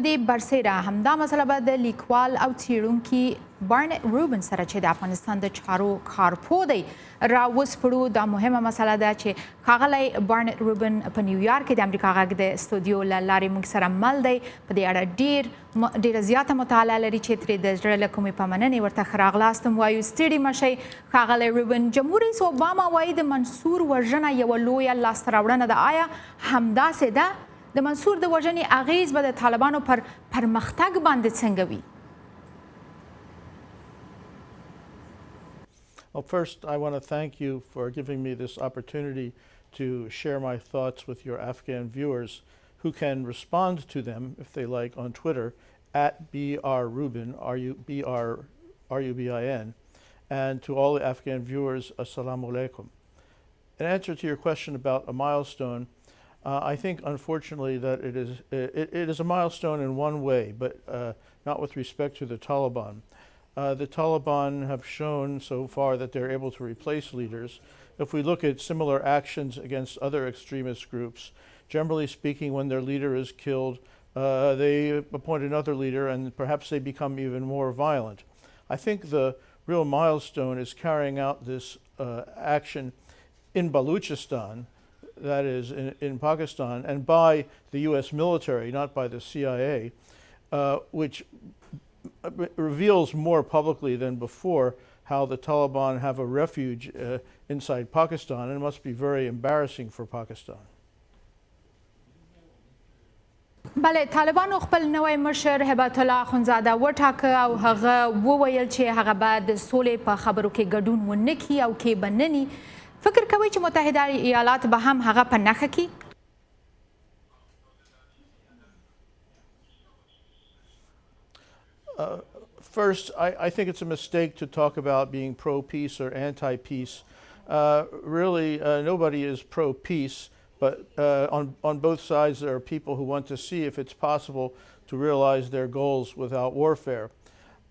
دې برسېره همدا مسله به د لیکوال او څېړونکي بارنټ روبن سره چې د افغانستان د چارو کارپوه دی راوسپړو. دا مهمه مسله ده چې ښاغلی بارنټ روبن په نیویارک کې د امریکا غږ د استودیو له لارې موږ سره مل دی. په دې اړه ډېره زیاته مطالعه لري چې ترې د زړه له کومې په مننې ورته ښه راغلاست هم وایو. ستړي مه شئ ښاغلی روبن. جمهور رئیس اوباما وایي د منصور وژنه یوه لویه لاسته راوړنه ده. آیا همداسې ده؟ د منصور د وژنې اغیز به د طالبانو پر پرمختګ باندې څنګه وي؟ Well, first, I want to thank you for giving me this opportunity to share my thoughts with your Afghan viewers, who can respond to them, if they like, on Twitter, at @brrubin, R-U-B-I-N. And to all the Afghan viewers, Assalamu alaikum. In answer to your question about a milestone, I think, unfortunately, that it is a milestone in one way, but not with respect to the Taliban. The Taliban have shown so far that they're able to replace leaders. If we look at similar actions against other extremist groups, generally speaking, when their leader is killed, they appoint another leader and perhaps they become even more violent. I think the real milestone is carrying out this action in Baluchistan, that is in Pakistan, and by the US military, not by the CIA, which reveals more publicly than before how the Taliban have a refuge inside Pakistan, and it must be very embarrassing for Pakistan. بله، طالبانو خپل نوی مشر هبت الله اخندزاده وټاکه او هغه وویل چې هغه به د سولې په خبرو کې ګډون ونه کړي او کې به نه ني. فکر کوئ چې متحده ایالات به هم هغه په نښه کړي؟ First, I think it's a mistake to talk about being pro-peace or anti-peace. Really, nobody is pro-peace, but on both sides there are people who want to see if it's possible to realize their goals without warfare.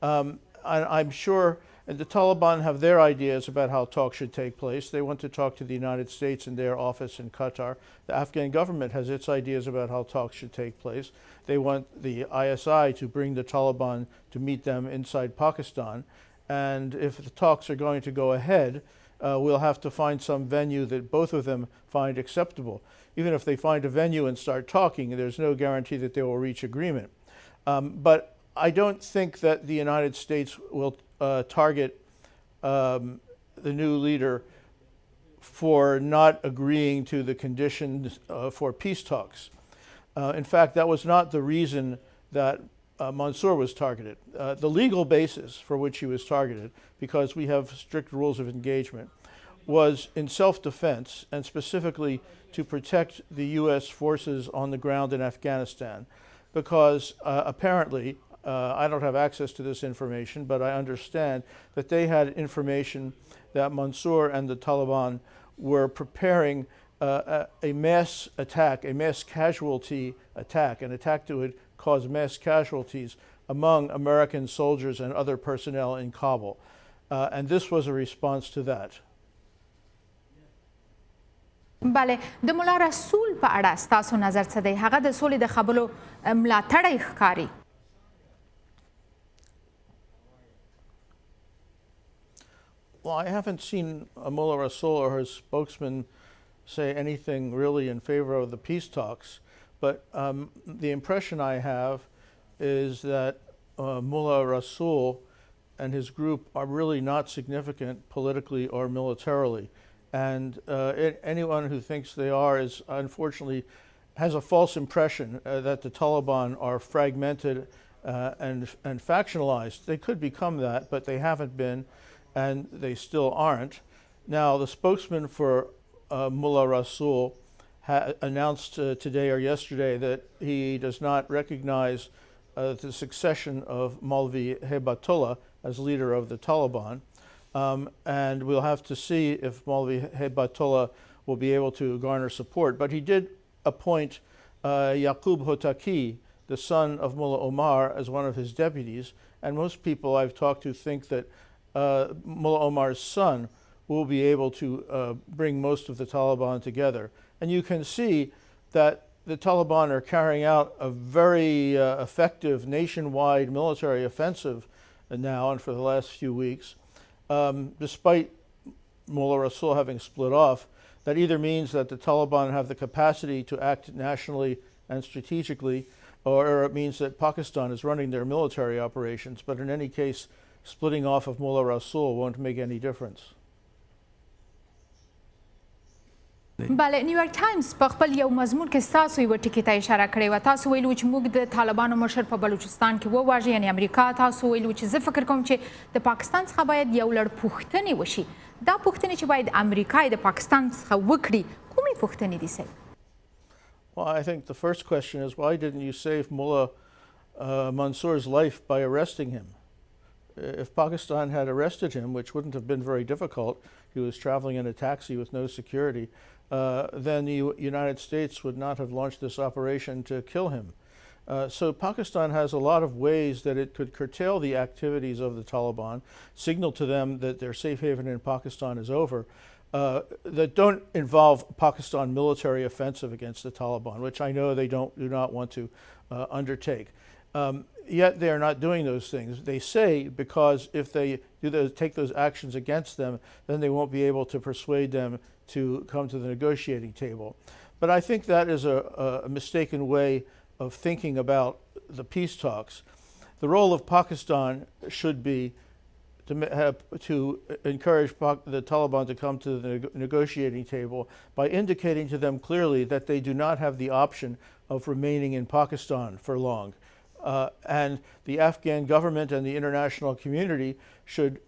I'm sure the Taliban have their ideas about how talks should take place. They want to talk to the United States in their office in Qatar. The Afghan government has its ideas about how talks should take place. They want the ISI to bring the Taliban to meet them inside Pakistan. And if the talks are going to go ahead, we'll have to find some venue that both of them find acceptable. Even if they find a venue and start talking, there's no guarantee that they will reach agreement. But I don't think that the United States will target the new leader for not agreeing to the conditions for peace talks. In fact, that was not the reason that Mansour was targeted. The legal basis for which he was targeted, because we have strict rules of engagement, was in self-defense and specifically to protect the U.S. forces on the ground in Afghanistan. Because apparently, I don't have access to this information, but I understand that they had information that Mansour and the Taliban were preparing a mass attack, a mass casualty attack, an attack that would cause mass casualties among American soldiers and other personnel in Kabul. And this was a response to that. بله، د مولا رسول په اړه ستاسو نظر څه دی؟ هغه د سولې د خبرو ملاتړی ښکاري. Well, I haven't seen Mullah Rasul or his spokesman say anything really in favor of the peace talks, but the impression I have is that Mullah Rasul and his group are really not significant politically or militarily. And anyone who thinks they are is unfortunately has a false impression that the Taliban are fragmented and factionalized. They could become that, but they haven't been, and they still aren't. Now, the spokesman for Mullah Rasul announced today or yesterday that he does not recognize the succession of Maulvi Haibatullah as leader of the Taliban. And we'll have to see if Maulvi Haibatullah will be able to garner support. But he did appoint Yaqub Hotaki, the son of Mullah Omar, as one of his deputies. And most people I've talked to think that Mullah Omar's son will be able to bring most of the Taliban together. And you can see that the Taliban are carrying out a very effective nationwide military offensive now and for the last few weeks, despite Mullah Rasul having split off. That either means that the Taliban have the capacity to act nationally and strategically, or it means that Pakistan is running their military operations. But in any case, splitting off of Mullah Rasul won't make any difference. بله نیویورک تایمز په خپل یو مضمون کې ستاسو یو ټکي ته اشاره کړې وه. تاسو ویلي وو چې موږ د طالبانو مشر په بلوچستان کې وواژه، یعنې امریکا. تاسو ویلي وو چې زه فکر کوم چې د پاکستان څخه باید یو لړ پوښتنې وشي. دا پوښتنې چې باید امریکا د پاکستان څخه وکړي، کومې پوښتنې دي صاحب؟ Well, I think the first question is, why didn't you save Mullah Mansour's life by arresting him? If Pakistan had arrested him, which wouldn't have been very difficult, he was traveling in a taxi with no security, then the United States would not have launched this operation to kill him. So Pakistan has a lot of ways that it could curtail the activities of the Taliban, signal to them that their safe haven in Pakistan is over, that don't involve Pakistan military offensive against the Taliban, which I know they do not want to undertake. Yet they are not doing those things. They say because if they take those actions against them, then they won't be able to persuade them to come to the negotiating table. But I think that is a mistaken way of thinking about the peace talks. The role of Pakistan should be to encourage the Taliban to come to the negotiating table by indicating to them clearly that they do not have the option of remaining in Pakistan for long. And the Afghan government and the international community should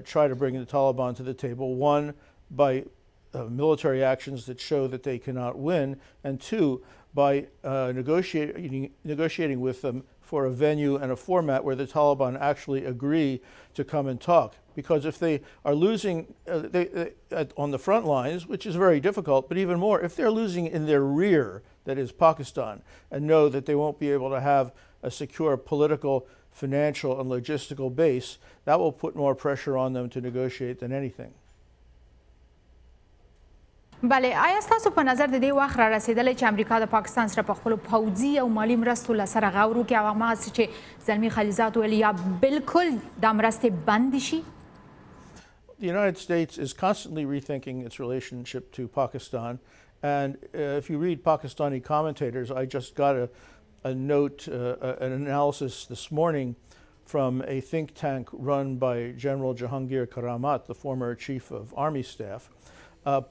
try to bring the Taliban to the table, one, by military actions that show that they cannot win, and two, by negotiating with them for a venue and a format where the Taliban actually agree to come and talk. Because if they are losing on the front lines, which is very difficult, but even more, if they're losing in their rear, that is Pakistan, and know that they won't be able to have a secure political, financial, and logistical base, that will put more pressure on them to negotiate than anything. بله، آیا ستاسو په نظر د دې وخت را رسېدلی چې امریکا د پاکستان سره په خپلو پوځي او مالي مرستو له سره غور وکړي او هماغسې چې زلمي خلیزات ویل یا بالکل دا مرستې بندې شي؟ The United States is constantly rethinking its relationship to Pakistan. And if you read Pakistani commentators, I just got a note, an analysis this morning from a think tank run by General Jahangir Karamat, the former chief of army staff.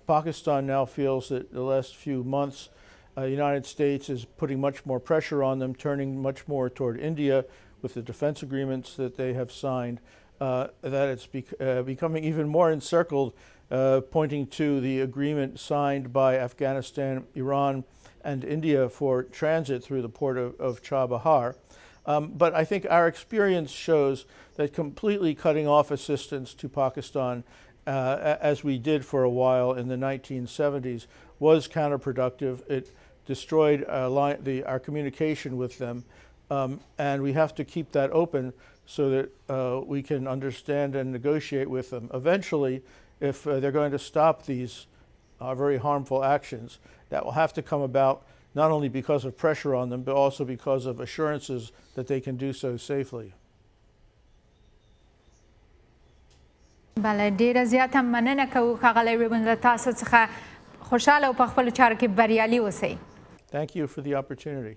Pakistan now feels that the last few months, the United States is putting much more pressure on them, turning much more toward India with the defense agreements that they have signed, that it's becoming even more encircled, pointing to the agreement signed by Afghanistan, Iran, and India for transit through the port of Chabahar. But I think our experience shows that completely cutting off assistance to Pakistan, as we did for a while in the 1970s, was counterproductive. It destroyed our communication with them, and we have to keep that open so that we can understand and negotiate with them. Eventually, if they're going to stop these very harmful actions, that will have to come about not only because of pressure on them, but also because of assurances that they can do so safely. بله، ډیره زیاته مننه کوو ښاغلی روبین، له تاسو څخه خوشحاله او په خپلو چارو کې بریالي اوسئ. Thank you for the opportunity.